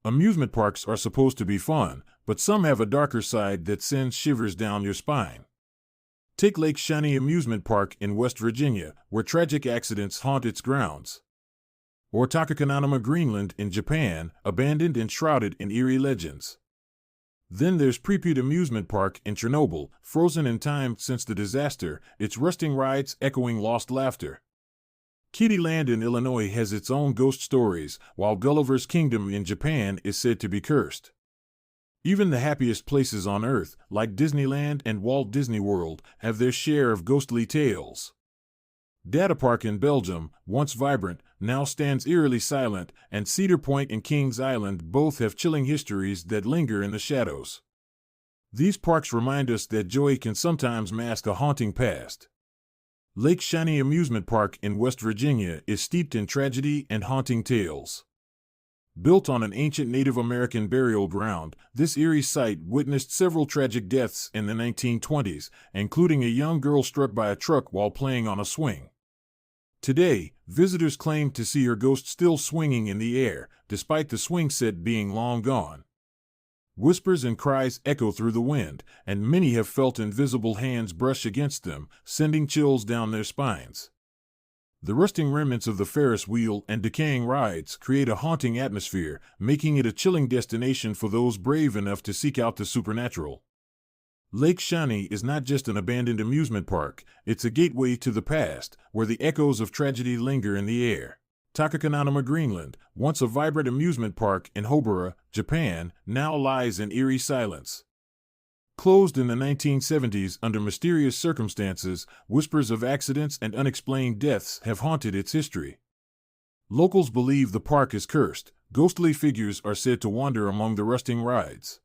Amusement parks are supposed to be fun, but some have a darker side that sends shivers down your spine. Take Lake Shawnee Amusement Park in West Virginia, where tragic accidents haunt its grounds. Or Takakananama, Greenland in Japan, abandoned and shrouded in eerie legends. Then there's Pripyat Amusement Park in Chernobyl, frozen in time since the disaster, its rusting rides echoing lost laughter. Kittyland in Illinois has its own ghost stories, while Gulliver's Kingdom in Japan is said to be cursed. Even the happiest places on Earth, like Disneyland and Walt Disney World, have their share of ghostly tales. Data Park in Belgium, once vibrant, now stands eerily silent, and Cedar Point and Kings Island both have chilling histories that linger in the shadows. These parks remind us that joy can sometimes mask a haunting past. Lake Shawnee Amusement Park in West Virginia is steeped in tragedy and haunting tales. Built on an ancient Native American burial ground, this eerie site witnessed several tragic deaths in the 1920s, including a young girl struck by a truck while playing on a swing. Today, visitors claim to see her ghost still swinging in the air, despite the swing set being long gone. Whispers and cries echo through the wind, and many have felt invisible hands brush against them, sending chills down their spines. The rusting remnants of the Ferris wheel and decaying rides create a haunting atmosphere, making it a chilling destination for those brave enough to seek out the supernatural. Lake Shawnee is not just an abandoned amusement park, it's a gateway to the past, where the echoes of tragedy linger in the air. Takakananama, Greenland, once a vibrant amusement park in Hobara, Japan, now lies in eerie silence. Closed in the 1970s under mysterious circumstances, whispers of accidents and unexplained deaths have haunted its history. Locals believe the park is cursed. Ghostly figures are said to wander among the rusting rides.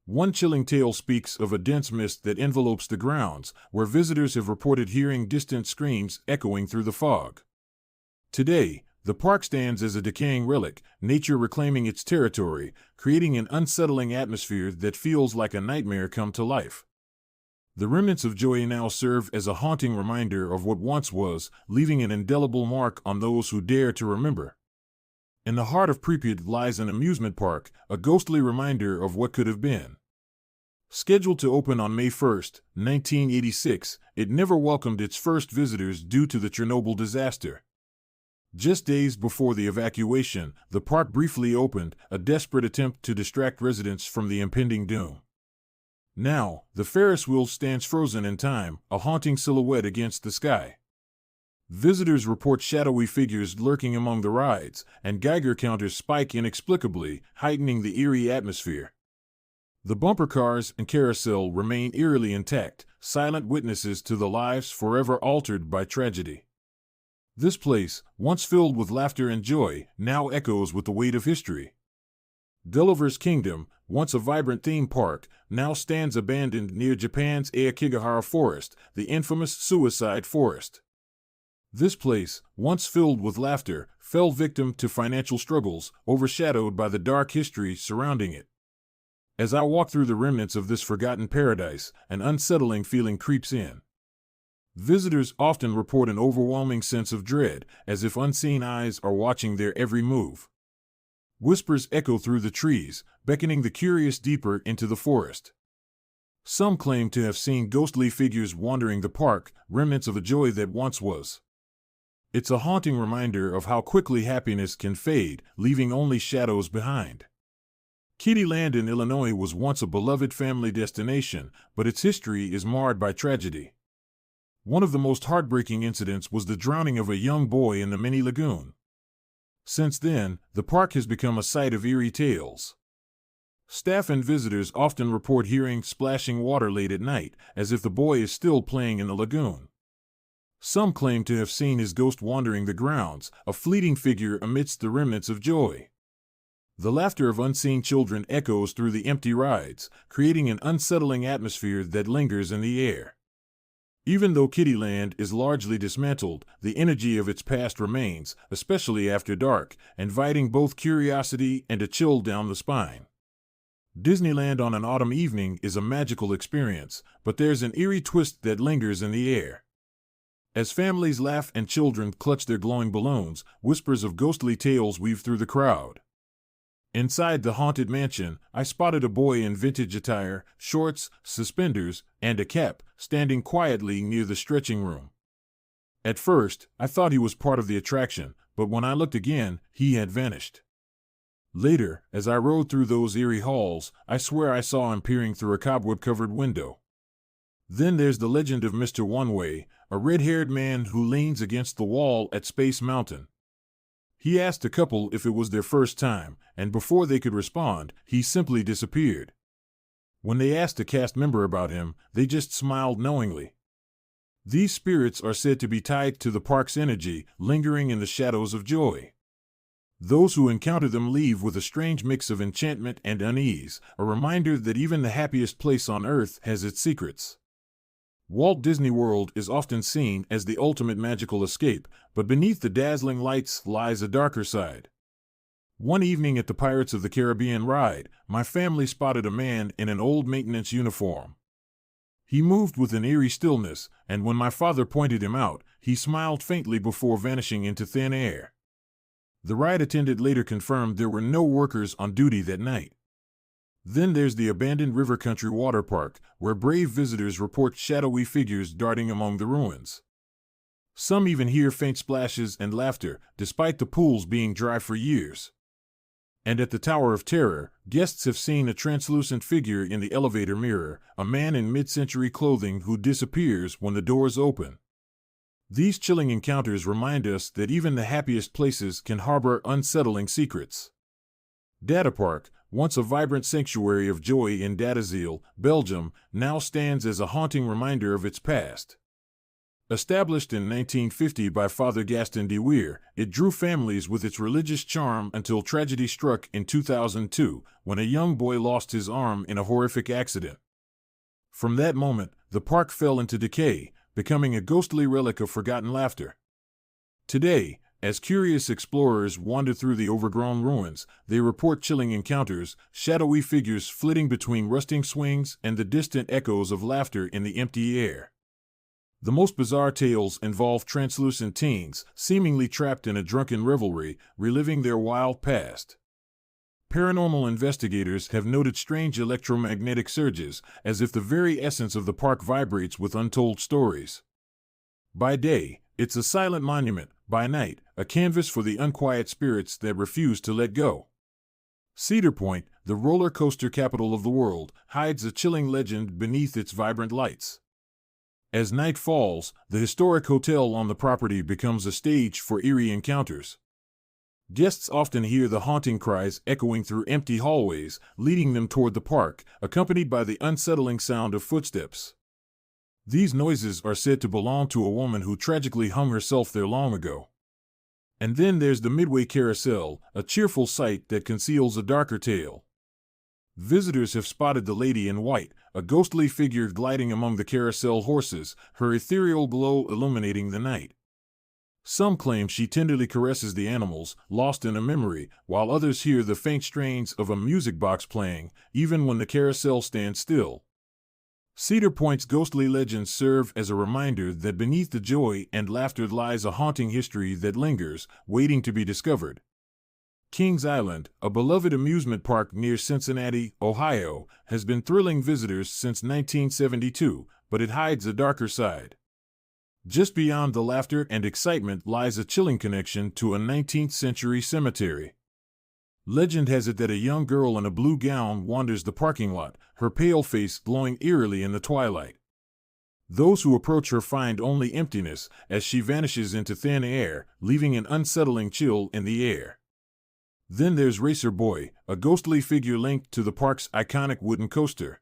One chilling tale speaks of a dense mist that envelopes the grounds, where visitors have reported hearing distant screams echoing through the fog. Today, the park stands as a decaying relic, nature reclaiming its territory, creating an unsettling atmosphere that feels like a nightmare come to life. The remnants of joy now serve as a haunting reminder of what once was, leaving an indelible mark on those who dare to remember. In the heart of Pripyat lies an amusement park, a ghostly reminder of what could have been. Scheduled to open on May 1, 1986, it never welcomed its first visitors due to the Chernobyl disaster. Just days before the evacuation, the park briefly opened, a desperate attempt to distract residents from the impending doom. Now, the Ferris wheel stands frozen in time, a haunting silhouette against the sky. Visitors report shadowy figures lurking among the rides, and Geiger counters spike inexplicably, heightening the eerie atmosphere. The bumper cars and carousel remain eerily intact, silent witnesses to the lives forever altered by tragedy. This place, once filled with laughter and joy, now echoes with the weight of history. Gulliver's Kingdom, once a vibrant theme park, now stands abandoned near Japan's Aokigahara Forest, the infamous suicide forest. This place, once filled with laughter, fell victim to financial struggles, overshadowed by the dark history surrounding it. As I walk through the remnants of this forgotten paradise, an unsettling feeling creeps in. Visitors often report an overwhelming sense of dread, as if unseen eyes are watching their every move. Whispers echo through the trees, beckoning the curious deeper into the forest. Some claim to have seen ghostly figures wandering the park, remnants of a joy that once was. It's a haunting reminder of how quickly happiness can fade, leaving only shadows behind. Kittyland in Illinois was once a beloved family destination, but its history is marred by tragedy. One of the most heartbreaking incidents was the drowning of a young boy in the mini lagoon. Since then, the park has become a site of eerie tales. Staff and visitors often report hearing splashing water late at night, as if the boy is still playing in the lagoon. Some claim to have seen his ghost wandering the grounds, a fleeting figure amidst the remnants of joy. The laughter of unseen children echoes through the empty rides, creating an unsettling atmosphere that lingers in the air. Even though Kittyland is largely dismantled, the energy of its past remains, especially after dark, inviting both curiosity and a chill down the spine. Disneyland on an autumn evening is a magical experience, but there's an eerie twist that lingers in the air. As families laugh and children clutch their glowing balloons, whispers of ghostly tales weave through the crowd. Inside the haunted mansion, I spotted a boy in vintage attire, shorts, suspenders, and a cap, standing quietly near the stretching room. At first, I thought he was part of the attraction, but when I looked again, he had vanished. Later, as I rode through those eerie halls, I swear I saw him peering through a cobweb-covered window. Then there's the legend of Mr. One-Way, a red-haired man who leans against the wall at Space Mountain. He asked a couple if it was their first time, and before they could respond, he simply disappeared. When they asked a cast member about him, they just smiled knowingly. These spirits are said to be tied to the park's energy, lingering in the shadows of joy. Those who encounter them leave with a strange mix of enchantment and unease, a reminder that even the happiest place on Earth has its secrets. Walt Disney World is often seen as the ultimate magical escape, but beneath the dazzling lights lies a darker side. One evening at the Pirates of the Caribbean ride, my family spotted a man in an old maintenance uniform. He moved with an eerie stillness, and when my father pointed him out, he smiled faintly before vanishing into thin air. The ride attendant later confirmed there were no workers on duty that night. Then there's the abandoned River Country Water Park, where brave visitors report shadowy figures darting among the ruins. Some even hear faint splashes and laughter, despite the pools being dry for years. And at the Tower of Terror, guests have seen a translucent figure in the elevator mirror, a man in mid-century clothing who disappears when the doors open. These chilling encounters remind us that even the happiest places can harbor unsettling secrets. Data Park, once a vibrant sanctuary of joy in Datazeel, Belgium, now stands as a haunting reminder of its past. Established in 1950 by Father Gaston de Weir, it drew families with its religious charm until tragedy struck in 2002, when a young boy lost his arm in a horrific accident. From that moment, the park fell into decay, becoming a ghostly relic of forgotten laughter. Today, as curious explorers wander through the overgrown ruins, they report chilling encounters, shadowy figures flitting between rusting swings and the distant echoes of laughter in the empty air. The most bizarre tales involve translucent teens, seemingly trapped in a drunken revelry, reliving their wild past. Paranormal investigators have noted strange electromagnetic surges, as if the very essence of the park vibrates with untold stories. By day, it's a silent monument; by night, a canvas for the unquiet spirits that refuse to let go. Cedar Point, the roller coaster capital of the world, hides a chilling legend beneath its vibrant lights. As night falls, the historic hotel on the property becomes a stage for eerie encounters. Guests often hear the haunting cries echoing through empty hallways, leading them toward the park, accompanied by the unsettling sound of footsteps. These noises are said to belong to a woman who tragically hung herself there long ago. And then there's the Midway Carousel, a cheerful sight that conceals a darker tale. Visitors have spotted the Lady in White, a ghostly figure gliding among the carousel horses, her ethereal glow illuminating the night. Some claim she tenderly caresses the animals, lost in a memory, while others hear the faint strains of a music box playing, even when the carousel stands still. Cedar Point's ghostly legends serve as a reminder that beneath the joy and laughter lies a haunting history that lingers, waiting to be discovered. Kings Island, a beloved amusement park near Cincinnati, Ohio, has been thrilling visitors since 1972, but it hides a darker side. Just beyond the laughter and excitement lies a chilling connection to a 19th-century cemetery. Legend has it that a young girl in a blue gown wanders the parking lot, her pale face glowing eerily in the twilight. Those who approach her find only emptiness as she vanishes into thin air, leaving an unsettling chill in the air. Then there's Racer Boy, a ghostly figure linked to the park's iconic wooden coaster.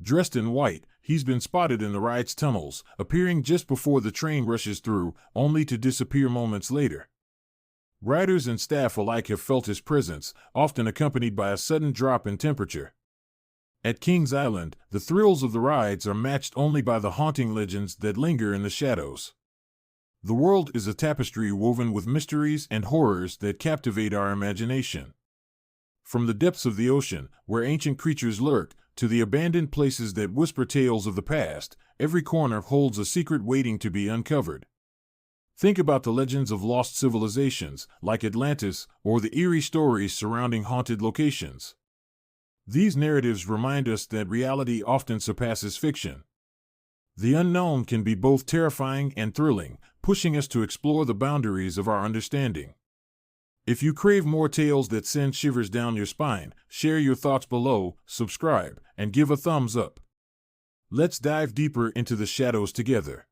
Dressed in white, he's been spotted in the ride's tunnels, appearing just before the train rushes through, only to disappear moments later. Riders and staff alike have felt his presence, often accompanied by a sudden drop in temperature. At Kings Island, the thrills of the rides are matched only by the haunting legends that linger in the shadows. The world is a tapestry woven with mysteries and horrors that captivate our imagination. From the depths of the ocean, where ancient creatures lurk, to the abandoned places that whisper tales of the past, every corner holds a secret waiting to be uncovered. Think about the legends of lost civilizations, like Atlantis, or the eerie stories surrounding haunted locations. These narratives remind us that reality often surpasses fiction. The unknown can be both terrifying and thrilling, pushing us to explore the boundaries of our understanding. If you crave more tales that send shivers down your spine, share your thoughts below, subscribe, and give a thumbs up. Let's dive deeper into the shadows together.